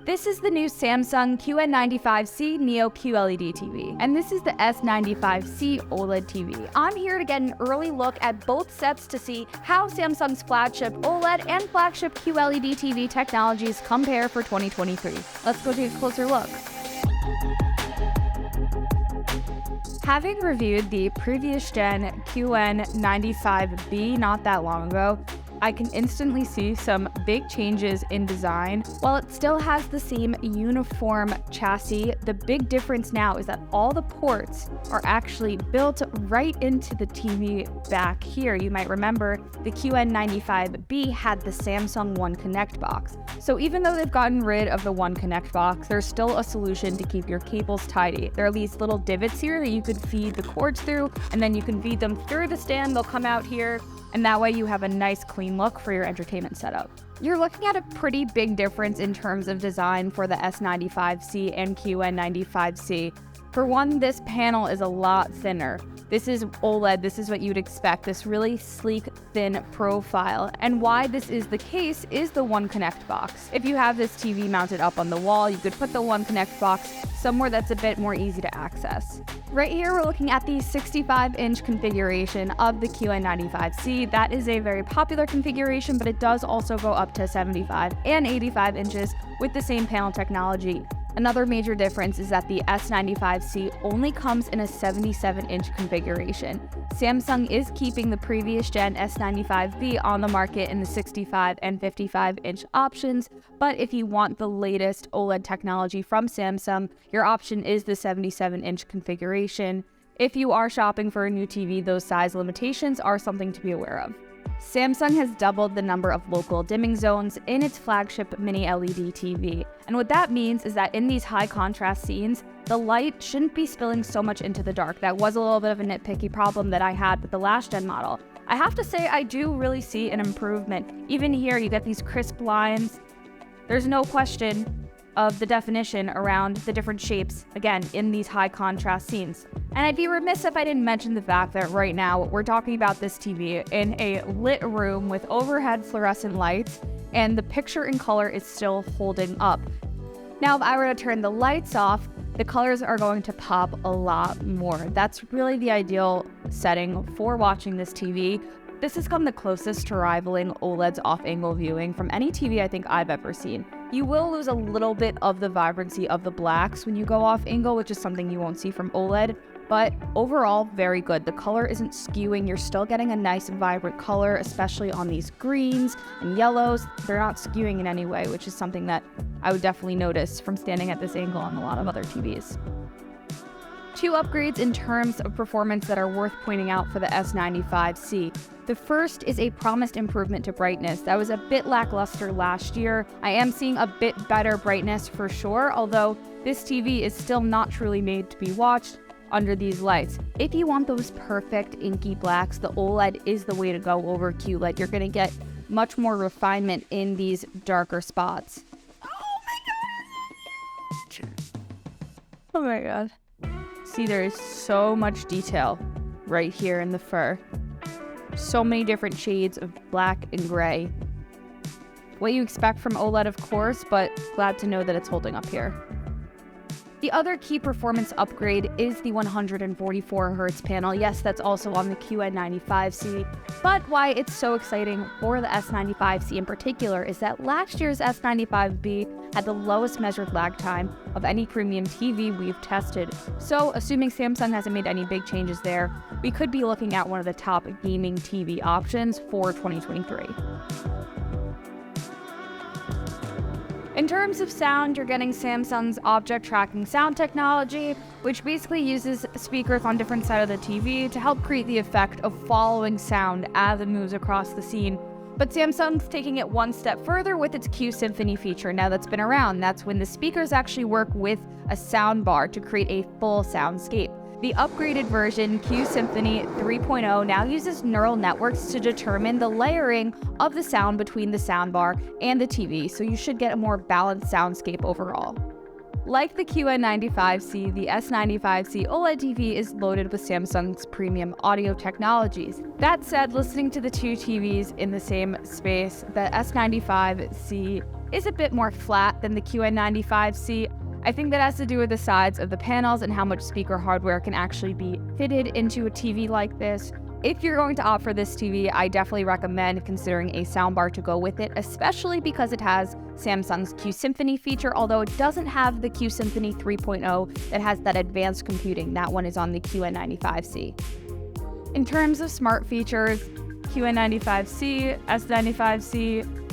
This is the new Samsung QN95C Neo QLED TV, and this is the S95C OLED TV. I'm here to get an early look at both sets to see how Samsung's flagship OLED and flagship QLED TV technologies compare for 2023. Let's go take a closer look. Having reviewed the previous gen QN95B not that long ago, I can instantly see some big changes in design. While it still has the same uniform chassis, the big difference now is that all the ports are actually built right into the TV back here. You might remember the QN95B had the Samsung One Connect box. So even though they've gotten rid of the One Connect box, there's still a solution to keep your cables tidy. There are these little divots here that you could feed the cords through, and then you can feed them through the stand. They'll come out here, and that way you have a nice clean look for your entertainment setup. You're looking at a pretty big difference in terms of design for the S95C and QN95C. For one, this panel is a lot thinner. This is OLED, this is what you'd expect, this really sleek, thin profile. And why this is the case is the One Connect box. If you have this TV mounted up on the wall, you could put the One Connect box somewhere that's a bit more easy to access. Right here, we're looking at the 65-inch configuration of the QN95C. That is a very popular configuration, but it does also go up to 75 and 85 inches with the same panel technology. Another major difference is that the S95C only comes in a 77-inch configuration. Samsung is keeping the previous gen S95B on the market in the 65 and 55-inch options, but if you want the latest OLED technology from Samsung, your option is the 77-inch configuration. If you are shopping for a new TV, those size limitations are something to be aware of. Samsung has doubled the number of local dimming zones in its flagship mini LED TV. And what that means is that in these high contrast scenes, the light shouldn't be spilling so much into the dark. That was a little bit of a nitpicky problem that I had with the last gen model. I have to say I do really see an improvement. Even here, you get these crisp lines. There's no question of the definition around the different shapes, again, in these high contrast scenes. And I'd be remiss if I didn't mention the fact that right now we're talking about this TV in a lit room with overhead fluorescent lights, and the picture in color is still holding up. Now, if I were to turn the lights off, the colors are going to pop a lot more. That's really the ideal setting for watching this TV. This has come the closest to rivaling OLED's off-angle viewing from any TV I think I've ever seen. You will lose a little bit of the vibrancy of the blacks when you go off-angle, which is something you won't see from OLED, but overall, very good. The color isn't skewing. You're still getting a nice vibrant color, especially on these greens and yellows. They're not skewing in any way, which is something that I would definitely notice from standing at this angle on a lot of other TVs. Two upgrades in terms of performance that are worth pointing out for the S95C. The first is a promised improvement to brightness. That was a bit lackluster last year. I am seeing a bit better brightness for sure, although this TV is still not truly made to be watched under these lights. If you want those perfect inky blacks, the OLED is the way to go over QLED. You're gonna get much more refinement in these darker spots. Oh my god. See, there is so much detail right here in the fur. So many different shades of black and gray. What you expect from OLED, of course, but glad to know that it's holding up here. The other key performance upgrade is the 144Hz panel. Yes, that's also on the QN95C, but why it's so exciting for the S95C in particular is that last year's S95B had the lowest measured lag time of any premium TV we've tested. So, assuming Samsung hasn't made any big changes there, we could be looking at one of the top gaming TV options for 2023. In terms of sound, you're getting Samsung's object tracking sound technology, which basically uses speakers on different sides of the TV to help create the effect of following sound as it moves across the scene. But Samsung's taking it one step further with its Q Symphony feature. Now that's been around. That's when the speakers actually work with a sound bar to create a full soundscape. The upgraded version, Q Symphony 3.0, now uses neural networks to determine the layering of the sound between the soundbar and the TV, so you should get a more balanced soundscape overall. Like the QN95C, the S95C OLED TV is loaded with Samsung's premium audio technologies. That said, listening to the two TVs in the same space, the S95C is a bit more flat than the QN95C. I think that has to do with the size of the panels and how much speaker hardware can actually be fitted into a TV like this. If you're going to opt for this TV, I definitely recommend considering a soundbar to go with it, especially because it has Samsung's Q Symphony feature, although it doesn't have the Q Symphony 3.0 that has that advanced computing. That one is on the QN95C. In terms of smart features, QN95C, S95C,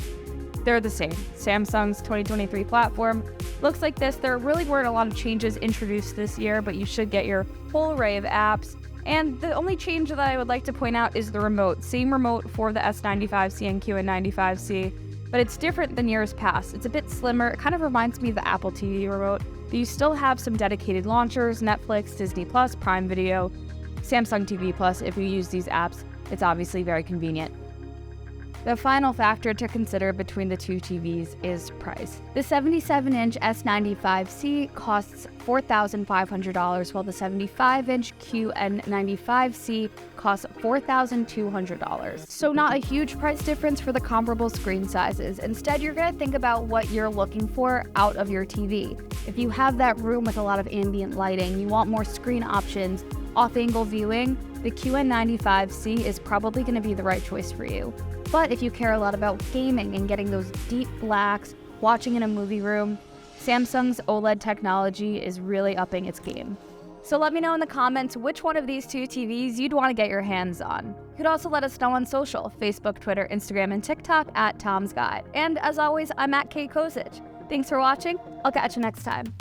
they're the same. Samsung's 2023 platform looks like this. There really weren't a lot of changes introduced this year, but you should get your whole array of apps. And the only change that I would like to point out is the remote. Same remote for the S95C and QN95C, but it's different than years past. It's a bit slimmer. It kind of reminds me of the Apple TV remote, but you still have some dedicated launchers, Netflix, Disney+, Prime Video, Samsung TV+. If you use these apps, it's obviously very convenient. The final factor to consider between the two TVs is price. The 77-inch S95C costs $4,500, while the 75-inch QN95C costs $4,200. So not a huge price difference for the comparable screen sizes. Instead, you're going to think about what you're looking for out of your TV. If you have that room with a lot of ambient lighting, you want more screen options, off-angle viewing, the QN95C is probably going to be the right choice for you. But if you care a lot about gaming and getting those deep blacks, watching in a movie room, Samsung's OLED technology is really upping its game. So let me know in the comments which one of these two TVs you'd want to get your hands on. You could also let us know on social, Facebook, Twitter, Instagram, and TikTok at Tom's Guide. And as always, I'm at Kate Kosich. Thanks for watching. I'll catch you next time.